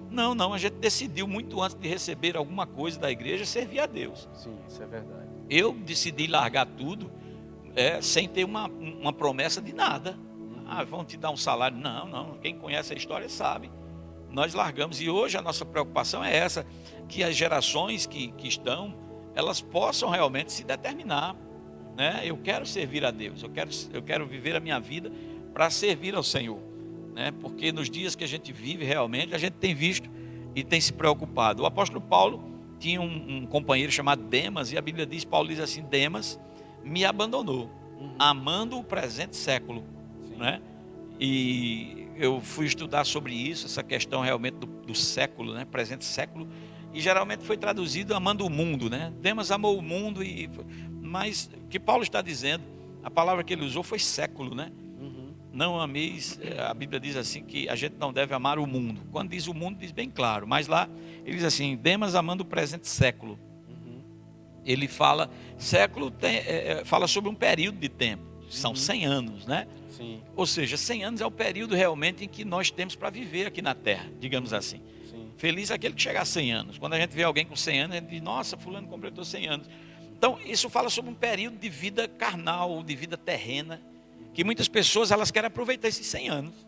Não, a gente decidiu muito antes de receber alguma coisa da igreja, servir a Deus. Isso é verdade. Eu decidi largar tudo sem ter uma promessa de nada. Vão te dar um salário. Não, quem conhece a história sabe. Nós largamos, e hoje a nossa preocupação é essa, que as gerações que estão, elas possam realmente se determinar, né? Eu quero servir a Deus, eu quero viver a minha vida para servir ao Senhor, né? Porque nos dias que a gente vive realmente, a gente tem visto e tem se preocupado. O apóstolo Paulo tinha um companheiro chamado Demas, e a Bíblia diz, Paulo diz assim, Demas me abandonou, amando o presente século, né? E eu fui estudar sobre isso, essa questão realmente do século, né? Presente século, e geralmente foi traduzido amando o mundo, né? Demas amou o mundo, mas o que Paulo está dizendo, a palavra que ele usou foi século, né? Não ameis, a Bíblia diz assim que a gente não deve amar o mundo. Quando diz o mundo, diz bem claro, mas lá ele diz assim, Demas amando o presente século. Ele fala, século fala sobre um período de tempo, são 100 anos, né? Ou seja, 100 anos é o período realmente em que nós temos para viver aqui na terra, digamos assim. Feliz é aquele que chega a 100 anos. Quando a gente vê alguém com 100 anos, a gente diz, nossa, fulano completou 100 anos. Então, isso fala sobre um período de vida carnal, de vida terrena, que muitas pessoas elas querem aproveitar esses 100 anos.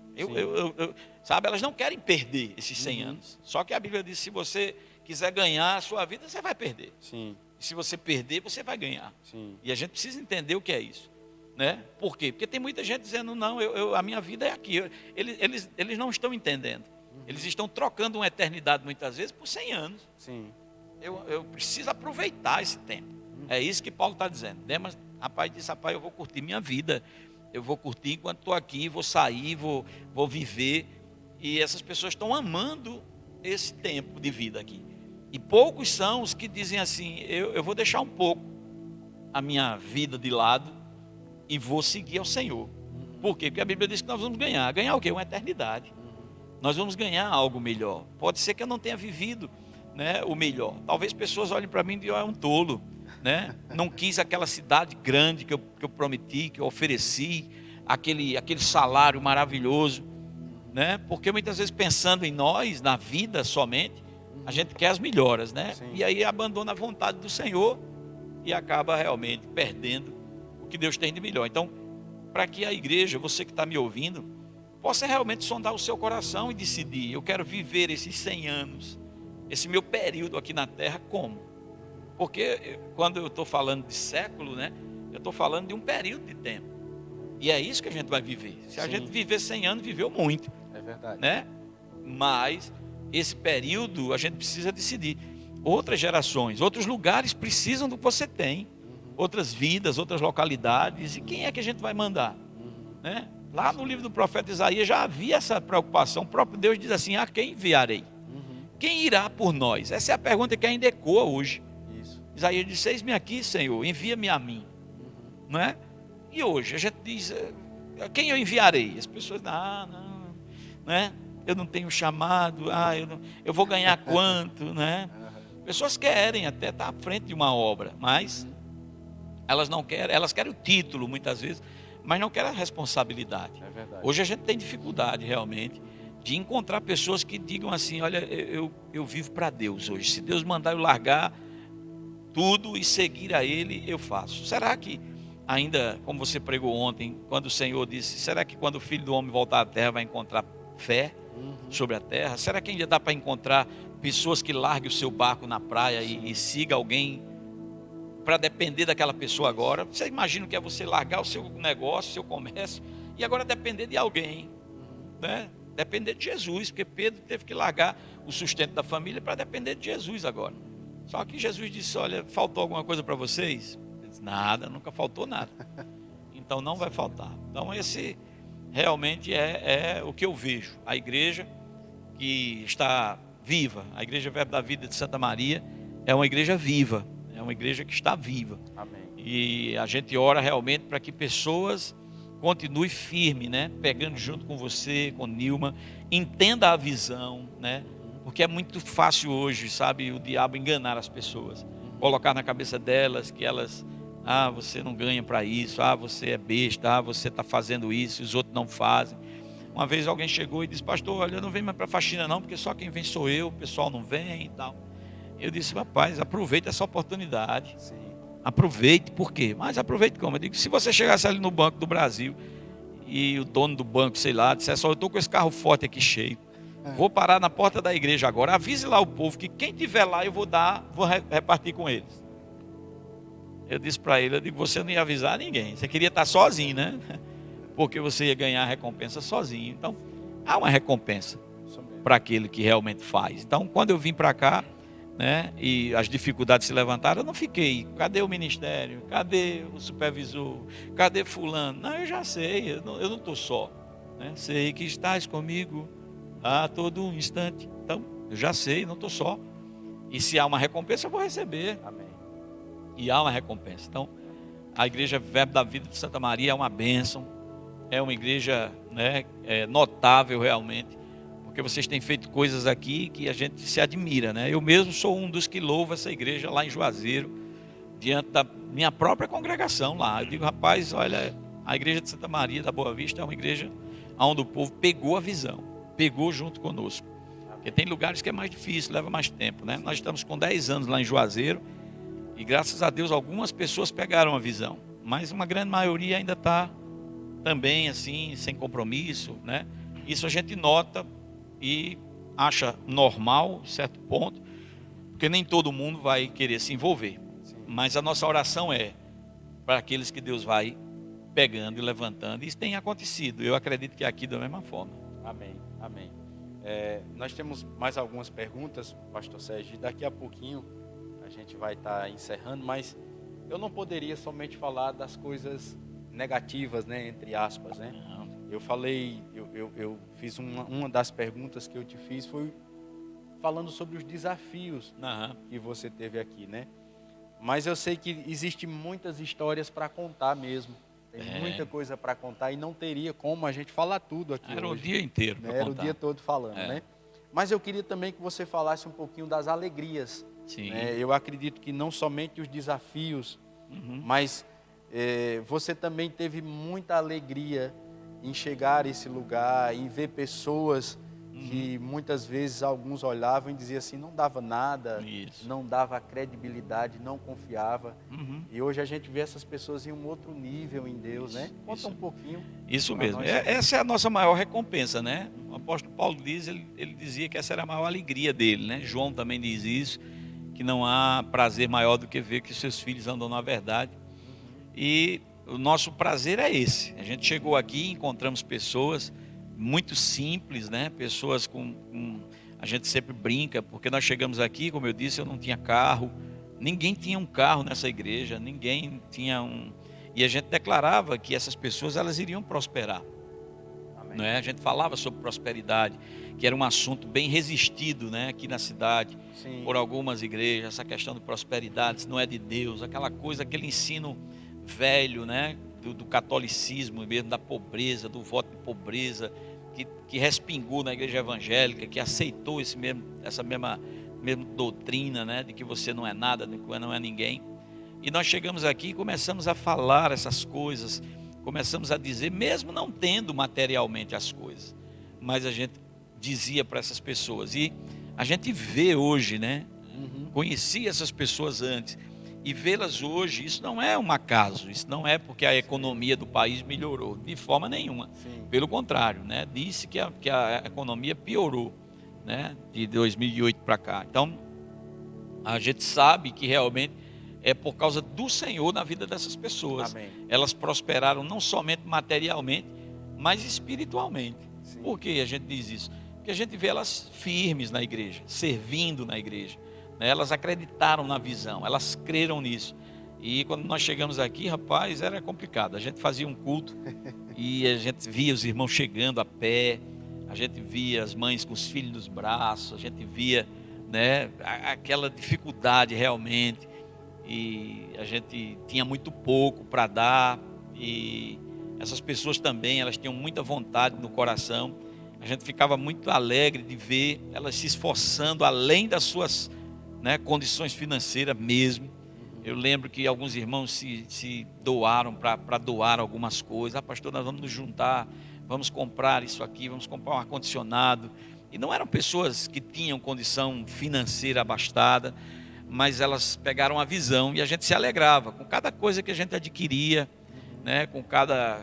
Sabe, elas não querem perder esses 100 anos. Só que a Bíblia diz, se você quiser ganhar a sua vida, você vai perder. E se você perder, você vai ganhar. E a gente precisa entender o que é isso. Né? Por quê? Porque tem muita gente dizendo, não, a minha vida é aqui. Eles não estão entendendo. Eles estão trocando uma eternidade muitas vezes por 100 anos. Eu preciso aproveitar esse tempo. É isso que Paulo está dizendo. Demas, rapaz, disse, rapaz, eu vou curtir minha vida. Eu vou curtir enquanto estou aqui, vou sair, vou viver. E essas pessoas estão amando esse tempo de vida aqui. E poucos são os que dizem assim, eu vou deixar um pouco a minha vida de lado e vou seguir ao Senhor. Por quê? Porque a Bíblia diz que nós vamos ganhar. Ganhar o quê? Uma eternidade. Nós vamos ganhar algo melhor. Pode ser que eu não tenha vivido né, o melhor. Talvez pessoas olhem para mim e digam, é um tolo, né? Não quis aquela cidade grande que eu prometi, que eu ofereci, aquele salário maravilhoso, né? Porque muitas vezes pensando em nós, na vida somente, a gente quer as melhoras, né? Sim. E aí abandona a vontade do Senhor e acaba realmente perdendo o que Deus tem de melhor. Então, para que a igreja, você que está me ouvindo, possa realmente sondar o seu coração e decidir, eu quero viver esses 100 anos, esse meu período aqui na terra, como? Porque quando eu estou falando de século, né, eu estou falando de um período de tempo. E é isso que a gente vai viver. Se a gente viver 100 anos, viveu muito. É verdade. Né? Mas esse período a gente precisa decidir. Outras gerações, outros lugares precisam do que você tem. Outras vidas, outras localidades. E quem é que a gente vai mandar? Né? Lá no livro do profeta Isaías já havia essa preocupação. O próprio Deus diz assim, a quem enviarei? Quem irá por nós? Essa é a pergunta que ainda ecoa hoje. Isso. Isaías diz, eis-me aqui, Senhor, envia-me a mim. Não é? E hoje a gente diz, a quem eu enviarei? As pessoas, não, né? Eu não tenho chamado, eu vou ganhar quanto, né? Pessoas querem até estar à frente de uma obra, mas elas não querem, elas querem o título muitas vezes, mas não querem a responsabilidade. É verdade. Hoje a gente tem dificuldade realmente de encontrar pessoas que digam assim, olha, eu vivo para Deus hoje. Se Deus mandar eu largar tudo e seguir a Ele, eu faço. Será que ainda, como você pregou ontem, quando o Senhor disse, será que quando o Filho do Homem voltar à terra vai encontrar fé sobre a terra? Será que ainda dá para encontrar pessoas que larguem o seu barco na praia e siga alguém para depender daquela pessoa agora? Você imagina o que é você largar o seu negócio, o seu comércio e agora depender de alguém, né? Depender de Jesus, porque Pedro teve que largar o sustento da família para depender de Jesus agora. Só que Jesus disse, olha, faltou alguma coisa para vocês? Ele disse, nada, nunca faltou nada. Então não vai faltar. Então esse realmente é o que eu vejo. A igreja que está viva, a Igreja Verbo da Vida de Santa Maria é uma igreja viva, é uma igreja que está viva. Amém. E a gente ora realmente para que pessoas continuem firmes, né? Pegando junto com você, com Nilma, entenda a visão, né? Porque é muito fácil hoje, sabe, o diabo enganar as pessoas, colocar na cabeça delas que elas, você não ganha para isso, você é besta, você está fazendo isso, os outros não fazem. Uma vez alguém chegou e disse, pastor, olha, eu não venho mais para faxina não, porque só quem vem sou eu, o pessoal não vem e tal. Eu disse, rapaz, aproveite essa oportunidade. Sim. Aproveite, por quê? Mas aproveite como? Eu digo, se você chegasse ali no Banco do Brasil e o dono do banco, sei lá, dissesse, eu estou com esse carro forte aqui cheio, vou parar na porta da igreja agora, avise lá o povo que quem tiver lá eu vou repartir com eles. Eu disse para ele, eu digo, você não ia avisar ninguém, você queria estar sozinho, né? Porque você ia ganhar a recompensa sozinho. Então, há uma recompensa para aquele que realmente faz. Então, quando eu vim para cá, né, e as dificuldades se levantaram, eu não fiquei, cadê o ministério? Cadê o supervisor? Cadê fulano? Não, eu já sei, eu não estou só. Né? Sei que estás comigo a todo instante. Então, eu já sei, não estou só. E se há uma recompensa, eu vou receber. Amém. E há uma recompensa. Então, a Igreja Verbo da Vida de Santa Maria é uma bênção. É uma igreja, né, notável realmente, porque vocês têm feito coisas aqui que a gente se admira, né? Eu mesmo sou um dos que louva essa igreja lá em Juazeiro, diante da minha própria congregação lá. Eu digo, rapaz, olha, a Igreja de Santa Maria da Boa Vista é uma igreja onde o povo pegou a visão, pegou junto conosco. Porque tem lugares que é mais difícil, leva mais tempo, né? Nós estamos com 10 anos lá em Juazeiro e graças a Deus algumas pessoas pegaram a visão, mas uma grande maioria ainda está também assim, sem compromisso, né? Isso a gente nota e acha normal, em certo ponto, porque nem todo mundo vai querer se envolver. Sim. Mas a nossa oração é para aqueles que Deus vai pegando e levantando. Isso tem acontecido, eu acredito que aqui da mesma forma. Amém, amém. Nós temos mais algumas perguntas, pastor Sérgio, e daqui a pouquinho a gente vai estar encerrando, mas eu não poderia somente falar das coisas negativas, né, entre aspas, né? Eu falei, eu fiz uma das perguntas que eu te fiz foi falando sobre os desafios que você teve aqui, né? Mas eu sei que existe muitas histórias para contar mesmo. Tem muita coisa para contar e não teria como a gente falar tudo aqui Era hoje. O dia inteiro para Era contar. o dia todo falando, né? Mas eu queria também que você falasse um pouquinho das alegrias. Sim. Né? Eu acredito que não somente os desafios, mas você também teve muita alegria em chegar a esse lugar, em ver pessoas que muitas vezes alguns olhavam e diziam assim, não dava nada, Isso. não dava credibilidade, não confiava. E hoje a gente vê essas pessoas em um outro nível em Deus, né? Conta isso. um pouquinho. Isso pra mesmo. nós. Essa é a nossa maior recompensa, né? O apóstolo Paulo diz, ele dizia que essa era a maior alegria dele, né? João também diz isso, que não há prazer maior do que ver que seus filhos andam na verdade. E o nosso prazer é esse. A gente chegou aqui e encontramos pessoas muito simples, né? Pessoas a gente sempre brinca, porque nós chegamos aqui, como eu disse, eu não tinha carro, ninguém tinha um carro nessa igreja, ninguém tinha e a gente declarava que essas pessoas elas iriam prosperar. Amém. Não é? A gente falava sobre prosperidade, que era um assunto bem resistido, né, aqui na cidade, Sim. por algumas igrejas, essa questão de prosperidade, se não é de Deus, aquela coisa, aquele ensino velho, né, do catolicismo mesmo, da pobreza, do voto de pobreza, que respingou na igreja evangélica, que aceitou essa mesma doutrina, né, de que você não é nada, de que não é ninguém. E nós chegamos aqui e começamos a falar essas coisas, começamos a dizer, mesmo não tendo materialmente as coisas, mas a gente dizia para essas pessoas. E a gente vê hoje, né, conhecia essas pessoas antes, e vê-las hoje, isso não é um acaso, isso não é porque a economia do país melhorou, de forma nenhuma. Sim. Pelo contrário, né? Disse que a economia piorou, né? De 2008 para cá. Então, a gente sabe que realmente é por causa do Senhor na vida dessas pessoas. Amém. Elas prosperaram não somente materialmente, mas espiritualmente. Sim. Por que a gente diz isso? Porque a gente vê elas firmes na igreja, servindo na igreja. Elas acreditaram na visão, elas creram nisso. E quando nós chegamos aqui, rapaz, era complicado. A gente fazia um culto e a gente via os irmãos chegando a pé, a gente via as mães com os filhos nos braços, a gente via, né, aquela dificuldade realmente. E a gente tinha muito pouco para dar. E essas pessoas também, elas tinham muita vontade no coração. A gente ficava muito alegre de ver elas se esforçando além das suas, né, condições financeiras mesmo. Eu lembro que alguns irmãos se doaram para doar algumas coisas. Pastor, nós vamos nos juntar, vamos comprar isso aqui, vamos comprar um ar-condicionado. E não eram pessoas que tinham condição financeira abastada, mas elas pegaram a visão e a gente se alegrava com cada coisa que a gente adquiria, né, com cada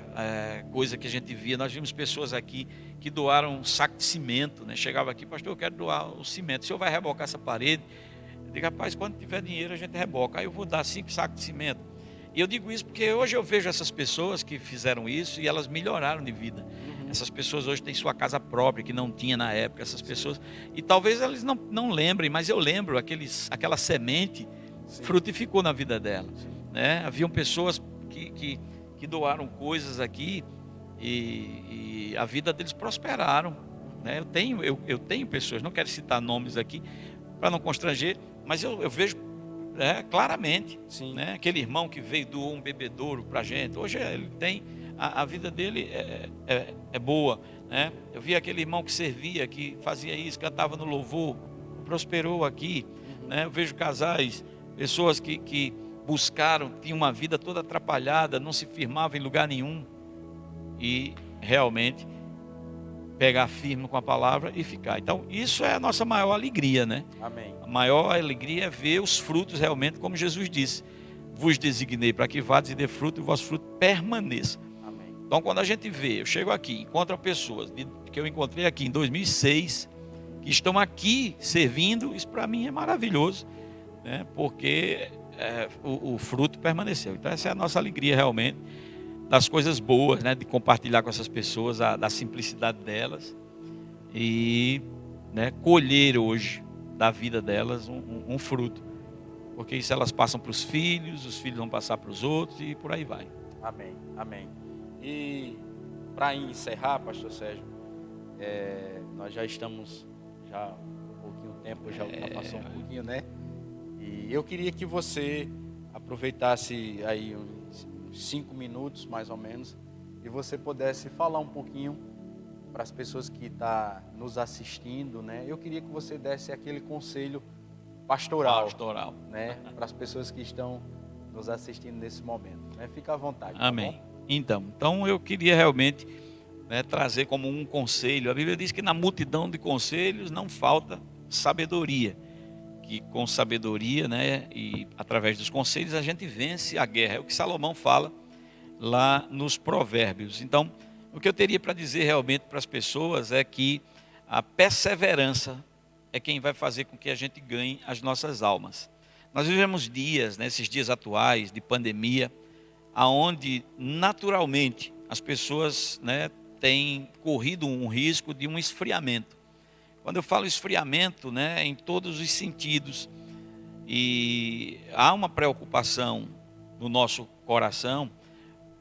coisa que a gente via. Nós vimos pessoas aqui que doaram um saco de cimento, né? Chegava aqui, pastor, eu quero doar o cimento, o senhor vai rebocar essa parede? Eu digo, rapaz, quando tiver dinheiro a gente reboca. Aí eu vou dar 5 sacos de cimento. E eu digo isso porque hoje eu vejo essas pessoas que fizeram isso e elas melhoraram de vida. Essas pessoas hoje têm sua casa própria, que não tinha na época. Essas pessoas, e talvez eles não lembrem, mas eu lembro, aquela semente frutificou na vida delas, né? Haviam pessoas que doaram coisas aqui e a vida deles prosperaram, né? Eu tenho pessoas, não quero citar nomes aqui para não constranger, mas eu vejo claramente, né? Aquele irmão que veio, doou um bebedouro para a gente, hoje ele tem, a vida dele é boa, né? Eu vi aquele irmão que servia, que fazia isso, cantava no louvor, prosperou aqui, né? Eu vejo casais, pessoas que buscaram, tinham uma vida toda atrapalhada, não se firmavam em lugar nenhum, e realmente pegar firme com a palavra e ficar. Então, isso é a nossa maior alegria, né? Amém. A maior alegria é ver os frutos realmente, como Jesus disse: vos designei para que vades e dê fruto, e o vosso fruto permaneça. Amém. Então, quando a gente vê, eu chego aqui, encontro pessoas que eu encontrei aqui em 2006, que estão aqui servindo, isso para mim é maravilhoso, né? Porque o fruto permaneceu. Então, essa é a nossa alegria realmente, das coisas boas, né, de compartilhar com essas pessoas, da simplicidade delas e, né, colher hoje da vida delas um fruto, porque isso elas passam para os filhos vão passar para os outros e por aí vai. Amém, amém. E para encerrar, pastor Sérgio, nós já estamos um pouquinho tempo, já passou um pouquinho, né? E eu queria que você aproveitasse aí uns 5 minutos mais ou menos, e você pudesse falar um pouquinho para as pessoas que estão nos assistindo, né? Eu queria que você desse aquele conselho pastoral, né? Para as pessoas que estão nos assistindo nesse momento, né? Fica à vontade. Amém. Tá bom? Então eu queria realmente, né, trazer como um conselho. A Bíblia diz que na multidão de conselhos não falta sabedoria. Que com sabedoria, né, e através dos conselhos a gente vence a guerra. É o que Salomão fala lá nos Provérbios. Então, o que eu teria para dizer realmente para as pessoas é que a perseverança é quem vai fazer com que a gente ganhe as nossas almas. Nós vivemos dias, né, esses dias atuais de pandemia, aonde naturalmente as pessoas, né, têm corrido um risco de um esfriamento. Quando eu falo esfriamento, né, em todos os sentidos, e há uma preocupação no nosso coração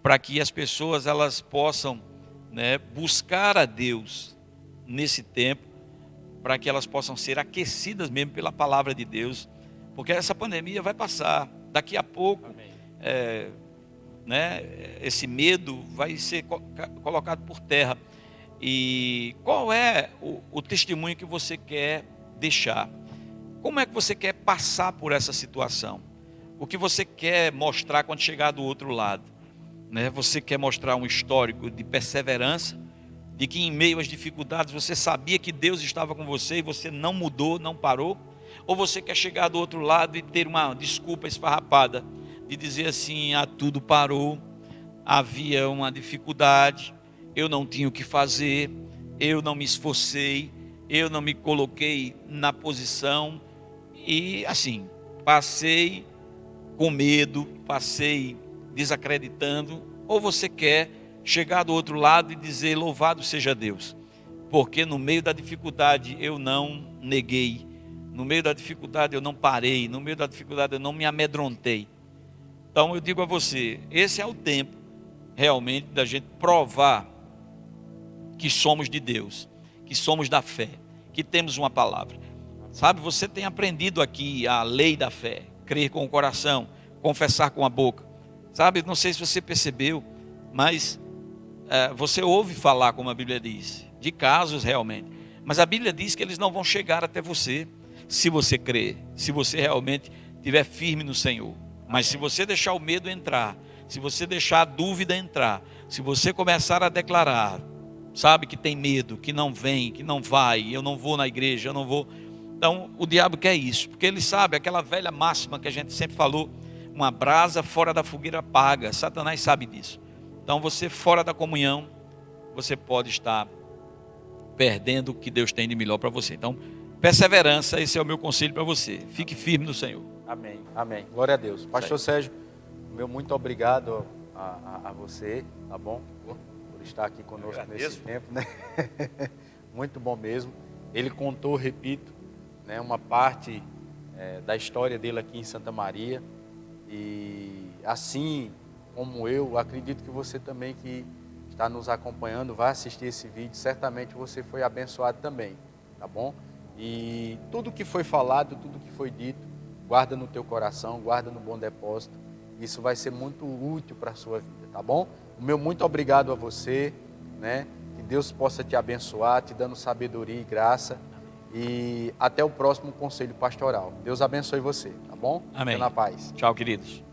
para que as pessoas elas possam, né, buscar a Deus nesse tempo, para que elas possam ser aquecidas mesmo pela palavra de Deus, porque essa pandemia vai passar. Daqui a pouco, né, esse medo vai ser colocado por terra. E qual é o testemunho que você quer deixar? Como é que você quer passar por essa situação? O que você quer mostrar quando chegar do outro lado? Né? Você quer mostrar um histórico de perseverança, de que em meio às dificuldades você sabia que Deus estava com você e você não mudou, não parou? Ou você quer chegar do outro lado e ter uma desculpa esfarrapada, de dizer assim, tudo parou, havia uma dificuldade, eu não tinha o que fazer, eu não me esforcei, eu não me coloquei na posição e assim, passei com medo, passei desacreditando. Ou você quer chegar do outro lado e dizer louvado seja Deus, porque no meio da dificuldade eu não neguei, no meio da dificuldade eu não parei, no meio da dificuldade eu não me amedrontei. Então eu digo a você, esse é o tempo realmente da gente provar que somos de Deus, que somos da fé, que temos uma palavra. Sabe, você tem aprendido aqui a lei da fé, crer com o coração, confessar com a boca. Sabe, não sei se você percebeu, mas você ouve falar, como a Bíblia diz, de casos realmente. Mas a Bíblia diz que eles não vão chegar até você, se você crer, se você realmente estiver firme no Senhor. Mas se você deixar o medo entrar, se você deixar a dúvida entrar, se você começar a declarar, sabe, que tem medo, que não vem, que não vai, eu não vou na igreja, eu não vou. Então o diabo quer isso, porque ele sabe, aquela velha máxima que a gente sempre falou, uma brasa fora da fogueira apaga. Satanás sabe disso. Então você fora da comunhão, você pode estar perdendo o que Deus tem de melhor para você. Então perseverança, esse é o meu conselho para você. Fique firme no Senhor. Amém, amém. Glória a Deus. Pastor Sérgio, meu muito obrigado a você, tá bom? Por estar aqui conosco nesse tempo, né? Muito bom mesmo. Ele contou, repito, né, uma parte da história dele aqui em Santa Maria. E assim como eu, acredito que você também que está nos acompanhando, vai assistir esse vídeo, certamente você foi abençoado também, tá bom? E tudo que foi falado, tudo que foi dito, guarda no teu coração, guarda no bom depósito. Isso vai ser muito útil para a sua vida, tá bom? O meu muito obrigado a você, né? Que Deus possa te abençoar, te dando sabedoria e graça. E até o próximo conselho pastoral. Deus abençoe você, tá bom? Amém. Fica na paz. Tchau, queridos.